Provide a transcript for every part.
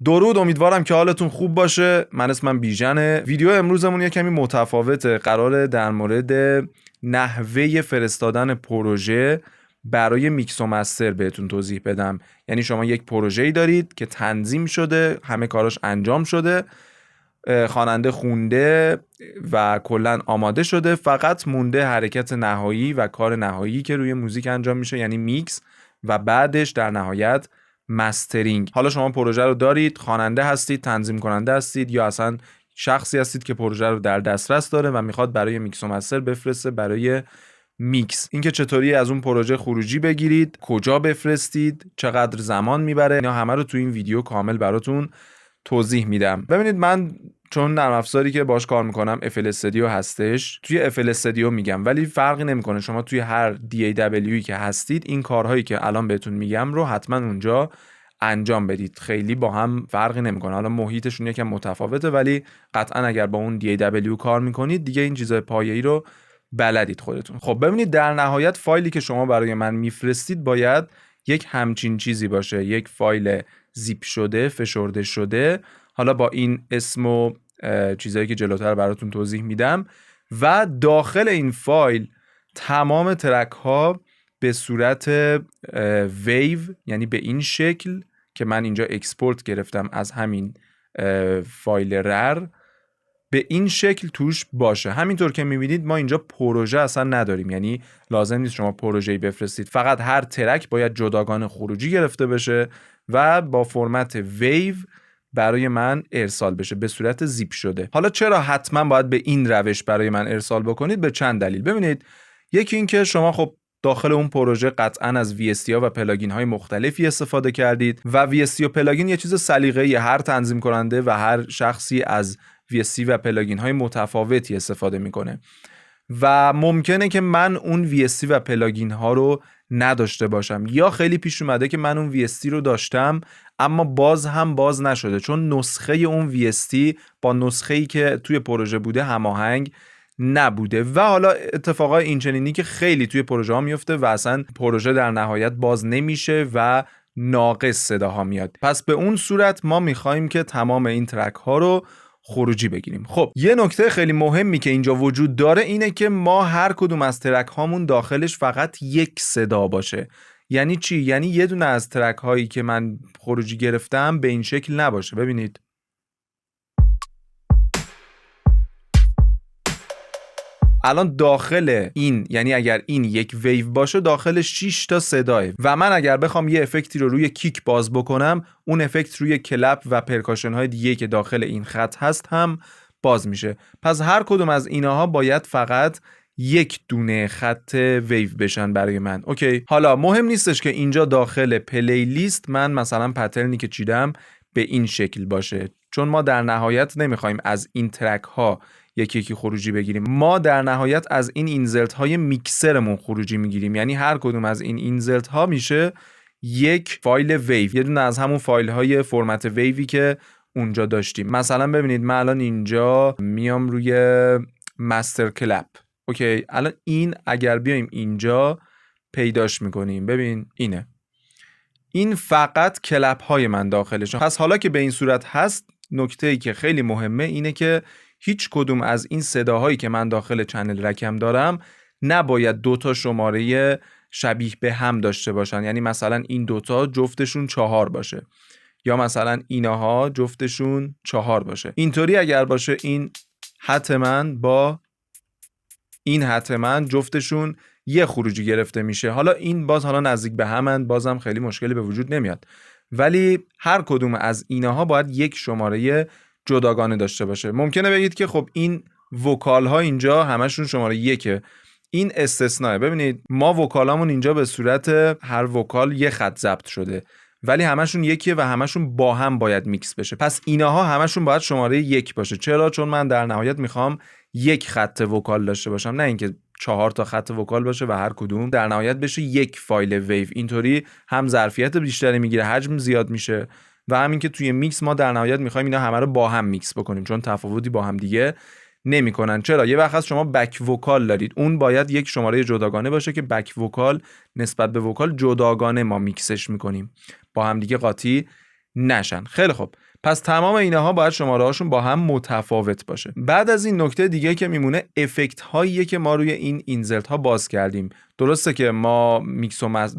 درود، امیدوارم که حالتون خوب باشه. من اسمم بیژنه. ویدیو امروزمون یه کمی متفاوته. قراره در مورد نحوه فرستادن پروژه برای میکس و مستر بهتون توضیح بدم. یعنی شما یک پروژه‌ای دارید که تنظیم شده، همه کاراش انجام شده، خواننده خونده و کلاً آماده شده، فقط مونده حرکت نهایی و کار نهایی که روی موزیک انجام میشه، یعنی میکس، و بعدش در نهایت مسترینگ. حالا شما پروژه رو دارید، خواننده هستید، تنظیم کننده هستید، یا اصلا شخصی هستید که پروژه رو در دسترس داره و میخواد برای میکس و مستر بفرسته برای میکس. اینکه چطوری از اون پروژه خروجی بگیرید، کجا بفرستید، چقدر زمان میبره، اینا همه رو تو این ویدیو کامل براتون توضیح میدم. ببینید، من چون نرم افزاری که باش کار میکنم FL Studio هستش، توی FL Studio میگم، ولی فرقی نمیکنه شما توی هر DAWی که هستید این کارهایی که الان بهتون میگم رو حتما اونجا انجام بدید. خیلی با هم فرقی نمیکنه. حالا محیطشون یکم متفاوته، ولی قطعا اگر با اون DAW کار میکنید دیگه این چیزای پایه‌ای رو بلدید خودتون. خب ببینید، در نهایت فایلی که شما برای من میفرستید باید یک همچین چیزی باشه، یک فایل زیپ شده، فشرده شده، حالا با این اسم و چیزایی که جلوتر براتون توضیح میدم، و داخل این فایل تمام ترک ها به صورت ویو، یعنی به این شکل که من اینجا اکسپورت گرفتم از همین فایل رر، به این شکل توش باشه. همینطور که میبینید ما اینجا پروژه اصلا نداریم، یعنی لازم نیست شما پروژه‌ای بفرستید، فقط هر ترک باید جداگانه خروجی گرفته بشه و با فرمت ویو برای من ارسال بشه به صورت زیپ شده. حالا چرا حتما باید به این روش برای من ارسال بکنید؟ به چند دلیل. ببینید، یکی این که شما خب داخل اون پروژه قطعاً از VST ها و پلاگین های مختلفی استفاده کردید و VST و پلاگین یه چیز سلیقه‌ای، هر تنظیم کننده و هر شخصی از VST و پلاگین های متفاوتی استفاده میکنه و ممکنه که من اون VST و پلاگین ها رو نداشته باشم، یا خیلی پیش اومده که من اون VST رو داشتم اما باز نشده چون نسخه اون VST با نسخه‌ای که توی پروژه بوده هماهنگ نبوده. و حالا اتفاقای اینچنینی که خیلی توی پروژه ها میفته و اصلا پروژه در نهایت باز نمیشه و ناقص صداها میاد. پس به اون صورت ما میخوایم که تمام این ترک ها رو خروجی بگیریم. خب یه نکته خیلی مهمی که اینجا وجود داره اینه که ما هر کدوم از ترک هامون داخلش فقط یک صدا باشه. یعنی چی؟ یعنی یه دونه از ترک هایی که من خروجی گرفتم به این شکل نباشه. ببینید، الان داخل این، یعنی اگر این یک ویو باشه داخلش 6 تا صداه و من اگر بخوام یه افکتی رو روی کیک باز بکنم، اون افکت روی کلپ و پرکاشن های دیگه که داخل این خط هست هم باز میشه. پس هر کدوم از اینها باید فقط یک دونه خط ویو بشن برای من. اوکی، حالا مهم نیستش که اینجا داخل پلیلیست من مثلا پترنی که چیدم به این شکل باشه، چون ما در نهایت نمیخوایم از این ترک ها یکی خروجی بگیریم. ما در نهایت از این اینزرت های میکسرمون خروجی میگیریم، یعنی هر کدوم از این اینزرت ها میشه یک فایل ویو، یه دونه از همون فایل های فرمت ویوی که اونجا داشتیم. مثلا ببینید، من الان اینجا میام روی مستر کلپ. اوکی، الان این اگر بیایم اینجا پیداش میکنیم، ببین اینه، این فقط کلپ های من داخلش. پس حالا که به این صورت هست، نکته‌ای که خیلی مهمه اینه که هیچ کدوم از این صداهایی که من داخل چنل رکم دارم نباید دوتا شماره شبیه به هم داشته باشن. یعنی مثلا این دوتا جفتشون 4 باشه، یا مثلا اینها جفتشون 4 باشه. اینطوری اگر باشه این حتما با این حتما جفتشون یه خروجی گرفته میشه. حالا این باز حالا نزدیک به همن، بازم خیلی مشکلی به وجود نمیاد، ولی هر کدوم از اینها باید یک شماره جداگانه داشته باشه. ممکنه بگید که خب این وکال ها اینجا همشون شماره 1، این استثناء. ببینید، ما وکالامون اینجا به صورت هر وکال یه خط ضبط شده، ولی همشون یکیه و همشون با هم باید میکس بشه. پس اینها همشون باید شماره 1 باشه. چرا؟ چون من در نهایت میخوام یک خط وکال داشته باشم، نه اینکه 4 تا خط وکال باشه و هر کدوم در نهایت بشه یک فایل ویو. اینطوری هم ظرفیت بیشتری میگیره، حجم زیاد میشه، و همین که توی میکس ما در نهایت میخوایم اینا همه رو با هم میکس بکنیم، چون تفاوتی با هم دیگه نمیکنن. چرا؟ یه وقت شما بک وکال دارید، اون باید یک شماره جداگانه باشه که بک وکال نسبت به وکال جداگانه ما میکسش میکنیم، با هم دیگه قاطی نشن. خیلی خوب، پس تمام اینها باید شماره هاشون با هم متفاوت باشه. بعد از این نکته دیگه که میمونه افکت هاییه که ما روی این اینزرت ها باز کردیم. درسته که ما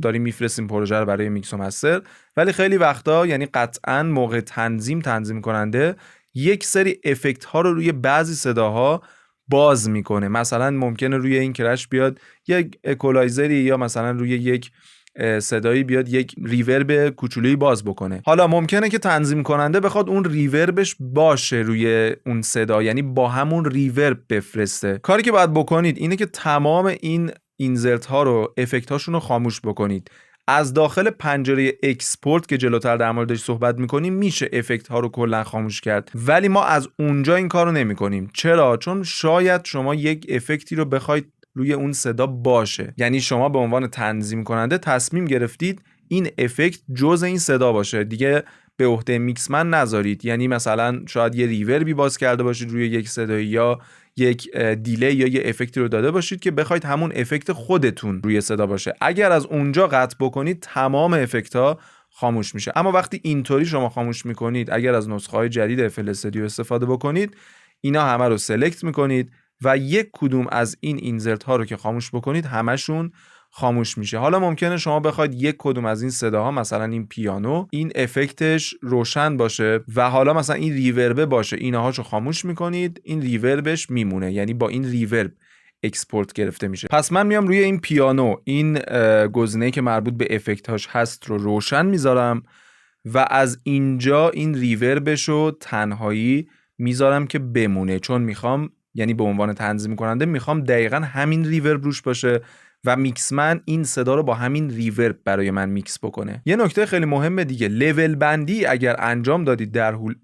داریم میفرستیم پروژه رو برای میکس و مستر، ولی خیلی وقتا یعنی قطعاً موقع تنظیم کننده یک سری افکت ها رو روی بعضی صداها باز میکنه. مثلا ممکنه روی این کرش بیاد یک اکولایزری یا مثلا روی یک صدایی بیاد یک ریورب کوچولویی باز بکنه. حالا ممکنه که تنظیم کننده بخواد اون ریوربش باشه روی اون صدا، یعنی با همون ریورب بفرسته. کاری که باید بکنید اینه که تمام این اینزرت ها رو، افکت هاشون رو خاموش بکنید. از داخل پنجره اکسپورت که جلوتر در موردش صحبت میکنیم میشه افکت ها رو کلا خاموش کرد، ولی ما از اونجا این کارو نمیکنیم. چرا؟ چون شاید شما یک افکتی رو بخواید روی اون صدا باشه، یعنی شما به عنوان تنظیم کننده تصمیم گرفتید این افکت جز این صدا باشه، دیگه به عهده میکسمن نذارید. یعنی مثلا شاید یه ریوربی باز کرده باشید روی یک صدایی یا یک دیلی یا یه افکتی رو داده باشید که بخواید همون افکت خودتون روی صدا باشه. اگر از اونجا قطع بکنید تمام افکت ها خاموش میشه. اما وقتی اینطوری شما خاموش میکنید، اگر از نسخه های جدید FL استودیو استفاده بکنید، اینا همه رو سلکت میکنید و یک کدوم از این اینزرت ها رو که خاموش بکنید همشون خاموش میشه. حالا ممکنه شما بخواید یک کدوم از این صداها، مثلا این پیانو، این افکتش روشن باشه و حالا مثلا این ریورب باشه، اینهاشو خاموش میکنید، این ریوربش میمونه، یعنی با این ریورب اکسپورت گرفته میشه. پس من میام روی این پیانو این گزینه‌ای که مربوط به افکتاش هست رو روشن میذارم و از اینجا این ریوربشو تنهایی میذارم که بمونه، چون میخوام، یعنی به عنوان تنظیم کننده میخوام دقیقاً همین ریورب روش باشه و میکسمن این صدا رو با همین ریورب برای من میکس بکنه. یه نکته خیلی مهمه دیگه، لول بندی اگر انجام دادید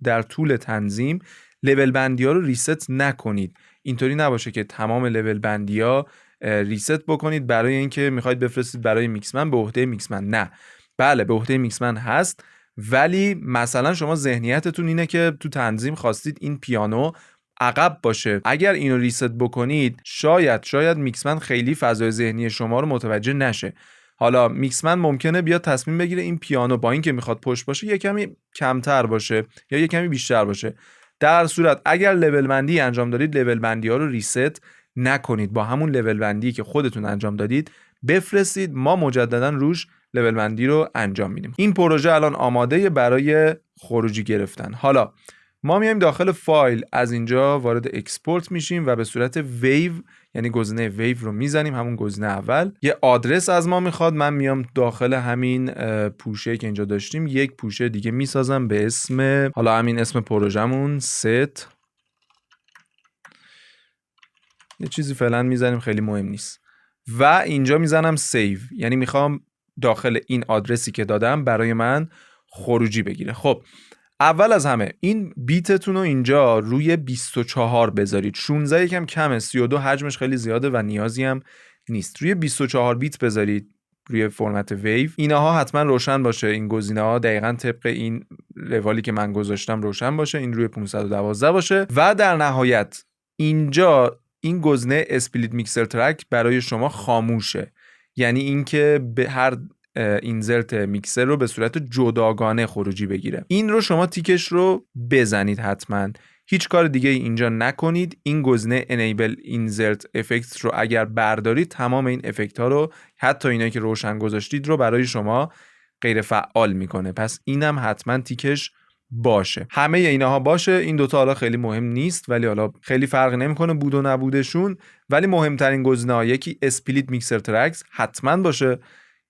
در طول تنظیم، لول بندی ها رو ریست نکنید. اینطوری نباشه که تمام لول بندی ها ریست بکنید برای اینکه میخواید بفرستید برای میکسمن، به عهده میکسمن. نه، بله به عهده میکسمن هست، ولی مثلا شما ذهنیتتون اینه که تو تنظیم خواستید این پیانو عقب باشه. اگر اینو ریست بکنید شاید میکسمن خیلی فضای ذهنی شما رو متوجه نشه. حالا میکسمن ممکنه بیاد تصمیم بگیره این پیانو با اینکه میخواد پشت باشه یه کمی کمتر باشه یا یه کمی بیشتر باشه. در صورت اگر لول بندی انجام دادید، لول بندی ها رو ریست نکنید، با همون لول بندی که خودتون انجام دادید بفرستید، ما مجددا روش لول بندی رو انجام میدیم. این پروژه الان آماده برای خروجی گرفتن. حالا ما میایم داخل فایل، از اینجا وارد اکسپورت میشیم و به صورت ویو، یعنی گزینه ویو رو میزنیم، همون گزینه اول. یه آدرس از ما میخواد، من میام داخل همین پوشه که اینجا داشتیم یک پوشه دیگه میسازم به اسم، حالا همین اسم پروژمون ست، یه چیزی فعلا میزنیم خیلی مهم نیست و اینجا میزنم سیو، یعنی میخوام داخل این آدرسی که دادم برای من خروجی بگیره. خب اول از همه این بیتتون رو اینجا روی 24 بذارید. 16 یکم کمه، 32 حجمش خیلی زیاده و نیازی هم نیست. روی 24 بیت بذارید روی فرمت ویو. اینها حتما روشن باشه، این گزینه ها دقیقاً طبق این روالی که من گذاشتم روشن باشه، این روی 512 باشه و در نهایت اینجا این گزینه اسپلیت میکسر ترک برای شما خاموشه، یعنی اینکه به هر اینزرت میکسر رو به صورت جداگانه خروجی بگیره. این رو شما تیکش رو بزنید حتما، هیچ کار دیگه اینجا نکنید. این گزینه enable insert effects رو اگر بردارید تمام این افکت ها رو، حتی اینایی که روشن گذاشتید رو برای شما غیر فعال میکنه. پس اینم حتما تیکش باشه. همه اینها باشه. این دوتا حالا خیلی مهم نیست، ولی حالا خیلی فرق نمیکنه بود و نبودشون، ولی مهمترین گزینه ها یکی اسپلیت میکسر ترکس حتما باشه،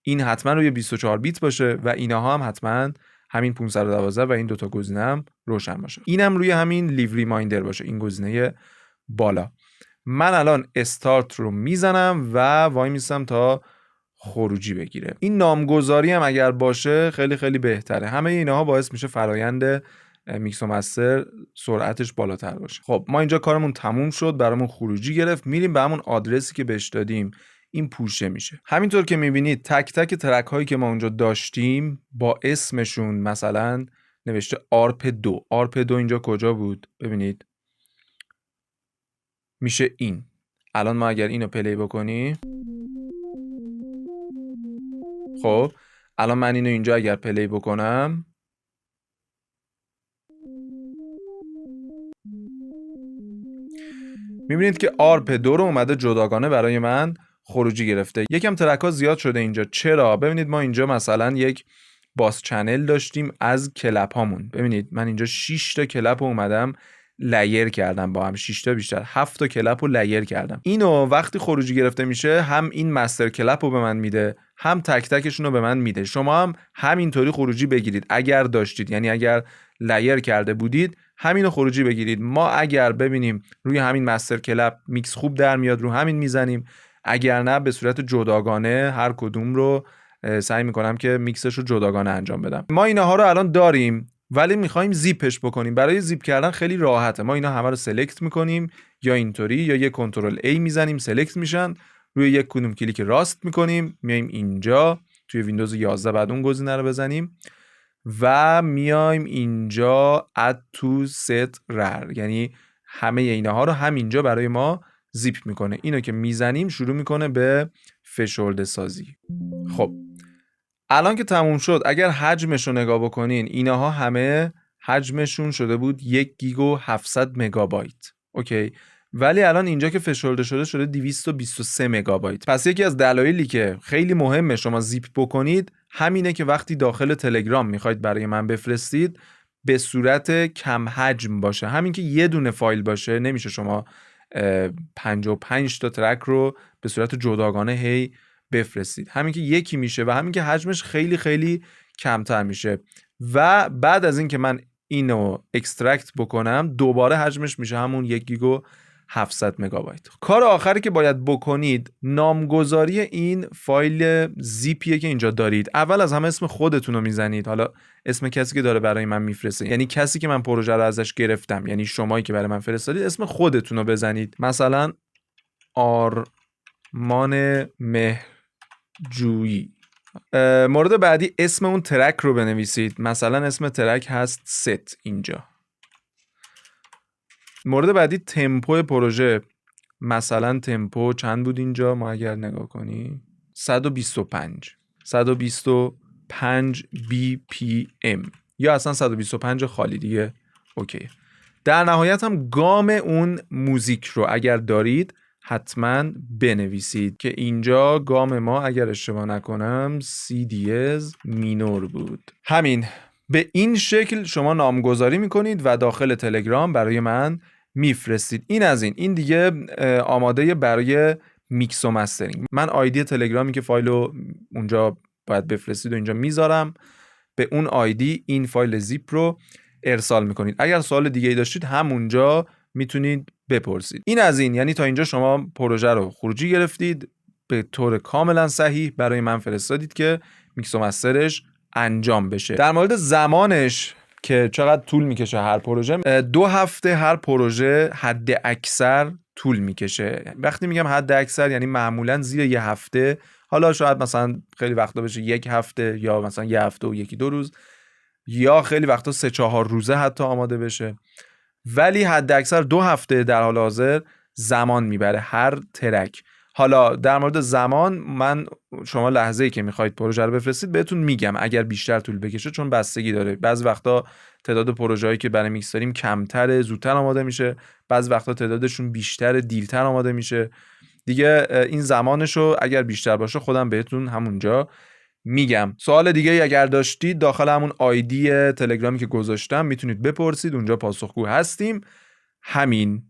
این حتما روی 24 بیت باشه و اینها هم حتما همین 512 و این دوتا گزینه هم روشن باشه. اینم روی همین لیو ریمایندر باشه، این گزینه بالا. من الان استارت رو میزنم و وای میستم تا خروجی بگیره. این نامگذاری هم اگر باشه خیلی خیلی بهتره. همه اینها باعث میشه فرایند میکس و مستر سرعتش بالاتر باشه. خب ما اینجا کارمون تموم شد، برامون خروجی گرفت، میریم به همون آدرسی که بهش دادیم، این پوشه میشه. همینطور که میبینید تک تک ترک هایی که ما اونجا داشتیم با اسمشون، مثلا نوشته ARP2. ARP2 اینجا کجا بود؟ ببینید میشه این. الان ما اگر اینو پلی بکنیم، خب الان من اینو اینجا اگر پلی بکنم میبینید که آرپ 2 رو اومده جداگانه برای من خروجی گرفته. یکم ترک ها زیاد شده اینجا. چرا؟ ببینید ما اینجا مثلا یک باس چنل داشتیم از کلپ هامون. ببینید من اینجا 6 تا کلپ رو اومدم لیر کردم با هم، 6 تا بیشتر، 7 تا کلپ رو لیر کردم. اینو وقتی خروجی گرفته میشه هم این مستر کلپ رو به من میده، هم تک تکشون رو به من میده. شما هم همینطوری خروجی بگیرید اگر داشتید، یعنی اگر لیر کرده بودید همینو خروجی بگیرید. ما اگر ببینیم روی همین مستر کلپ میکس خوب در میاد رو همین میزنیم، اگر نه به صورت جداگانه هر کدوم رو سعی میکنم که میکسش رو جداگانه انجام بدم. ما اینها رو الان داریم ولی میخوایم زیپش بکنیم. برای زیپ کردن خیلی راحته. ما اینا همه رو سلکت میکنیم یا اینطوری یا یه کنترل A میزنیم سلکت میشن، روی یک کدوم کلیک راست میکنیم، میایم اینجا توی ویندوز 11 بعد اون گزینه رو بزنیم و میایم اینجا add to set rar، یعنی همه اینها رو همینجا برای ما زیپ میکنه. اینو که میزنیم شروع میکنه به فشرده سازی. خب الان که تموم شد اگر حجمش رو نگاه بکنین اینها همه حجمشون شده بود 1 گیگ و 700 مگابایت. اوکی، ولی الان اینجا که فشرده شده 223 مگابایت. پس یکی از دلایلی که خیلی مهمه شما زیپ بکنید همینه که وقتی داخل تلگرام میخواید برای من بفرستید به صورت کم حجم باشه. همین که یه دونه فایل باشه نمیشه شما 55 تا ترک رو به صورت جداگانه هی بفرستید. همین که یکی میشه و همین که حجمش خیلی خیلی کمتر میشه و بعد از این که من اینو اکسترکت بکنم دوباره حجمش میشه همون 1 گیگ و 700 مگابایت. کار آخری که باید بکنید نامگذاری این فایل زیپیه که اینجا دارید. اول از همه اسم خودتون رو میزنید، حالا اسم کسی که داره برای من میفرسته، یعنی کسی که من پروژه رو ازش گرفتم، یعنی شمایی که برای من فرستادید اسم خودتون رو بزنید. مثلا آرمان مهرجویی. مورد بعدی اسم اون ترک رو بنویسید. مثلا اسم ترک هست ست اینجا. مورد بعدی تمپو پروژه. مثلا تمپو چند بود اینجا؟ ما اگر نگاه کنیم 125 BPM یا اصلا 125 خالی دیگه. اوکی. در نهایت هم گام اون موزیک رو اگر دارید حتما بنویسید که اینجا گام ما اگر اشتباه نکنم C دیز مینور بود. همین به این شکل شما نامگذاری میکنید و داخل تلگرام برای من میفرستید. این از این دیگه آماده برای میکس و مسترینگ. من آیدی تلگرامی که فایلو اونجا باید بفرستید و اینجا میذارم. به اون آیدی این فایل زیپ رو ارسال میکنید. اگر سوال دیگه ای داشتید همونجا میتونید بپرسید. این از این، یعنی تا اینجا شما پروژه رو خروجی گرفتید، به طور کاملا صحیح برای من فرستادید که میکس و مسترش انجام بشه. در مورد زمانش که چقدر طول میکشه هر پروژه، 2 هفته هر پروژه حد اکثر طول میکشه. وقتی میگم حد اکثر یعنی معمولا زیر 1 هفته، حالا شاید مثلا خیلی وقتا بشه 1 هفته یا مثلا 1 هفته و 1-2 روز یا خیلی وقتا 3-4 روزه حتی آماده بشه، ولی حد اکثر 2 هفته در حال حاضر زمان میبره هر ترک. حالا در مورد زمان من شما لحظه‌ای که میخواید پروژه رو بفرستید بهتون میگم اگر بیشتر طول بکشه، چون بستگی داره. بعضی وقتا تعداد پروژه‌ای که برای میکس داریم کمتره زودتر آماده میشه، بعضی وقتا تعدادشون بیشتر دیرتر آماده میشه دیگه. این زمانشو اگر بیشتر باشه خودم بهتون همونجا میگم. سوال دیگه ای اگر داشتید داخل همون آیدی تلگرامی که گذاشتم میتونید بپرسید، اونجا پاسخگو هستیم. همین.